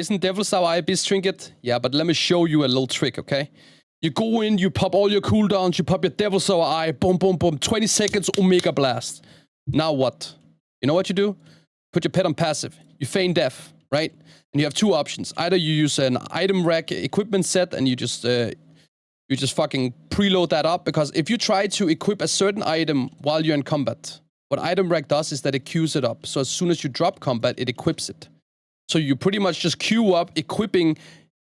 Isn't Devil's Hour a bis trinket? Yeah, but let me show you a little trick, okay? You go in, you pop all your cooldowns, you pop your Devil's Hour Eye, boom, boom, boom, 20 seconds, Omega Blast. Now what? You know what you do? Put your pet on passive. You feign death, right? And you have two options. Either you use an ItemRack equipment set and you just fucking preload that up, because if you try to equip a certain item while you're in combat, what ItemRack does is that it queues it up. So as soon as you drop combat, it equips it. So you pretty much just queue up equipping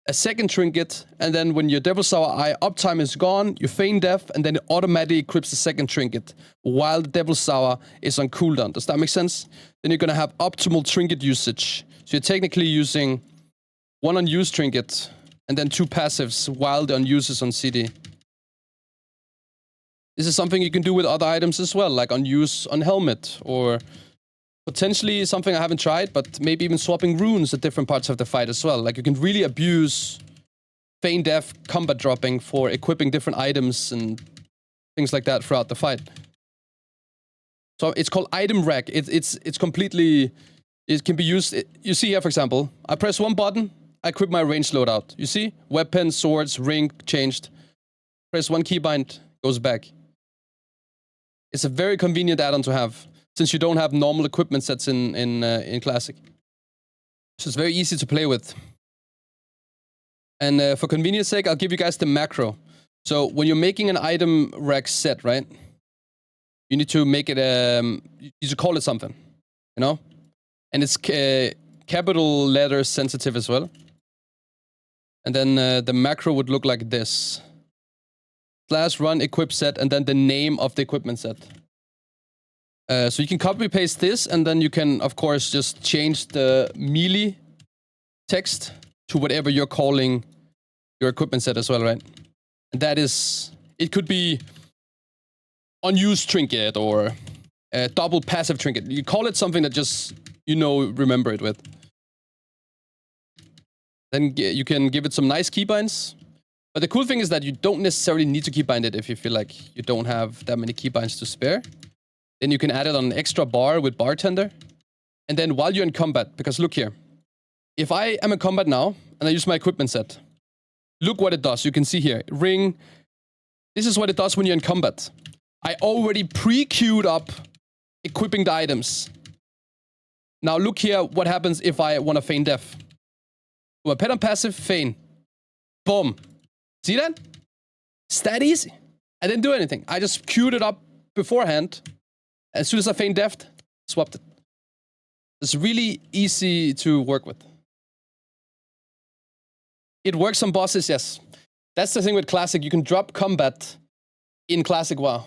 a second trinket, and then when your Devil's Hour Eye uptime is gone, you feign death, and then it automatically equips the second trinket while the Devil's Hour is on cooldown. Does that make sense? Then you're gonna have optimal trinket usage. So you're technically using one unused trinket and then two passives while the unused is on CD. This is something you can do with other items as well, like unused on helmet, or potentially something I haven't tried, but maybe even swapping runes at different parts of the fight as well. Like you can really abuse feign death combat dropping for equipping different items and things like that throughout the fight. So it's called ItemRack. It's completely, it can be used. You see here, for example, I press one button, I equip my range loadout. You see? Weapons, swords, ring, changed. Press one keybind, goes back. It's a very convenient add-on to have, since you don't have normal equipment sets in Classic. So it's very easy to play with. And for convenience sake, I'll give you guys the macro. So when you're making an ItemRack set, right? You need to make it, you should call it something, you know? And it's capital letter sensitive as well. And then the macro would look like this. / run EquipSet, and then the name of the equipment set. So you can copy paste this, and then you can, of course, just change the melee text to whatever you're calling your equipment set as well, right? And that is, it could be unused trinket or a double passive trinket. You call it something that just, you know, remember it with. Then you can give it some nice keybinds. But the cool thing is that you don't necessarily need to keybind it if you feel like you don't have that many keybinds to spare. Then you can add it on an extra bar with bartender. And then while you're in combat, because look here. If I am in combat now, and I use my equipment set, look what it does. You can see here, ring. This is what it does when you're in combat. I already pre-queued up equipping the items. Now look here what happens if I want to feign death. My pet on passive, feign. Boom. See that? It's that easy. I didn't do anything. I just queued it up beforehand. As soon as I feigned death, swapped it. It's really easy to work with. It works on bosses, yes. That's the thing with Classic. You can drop combat in Classic WoW.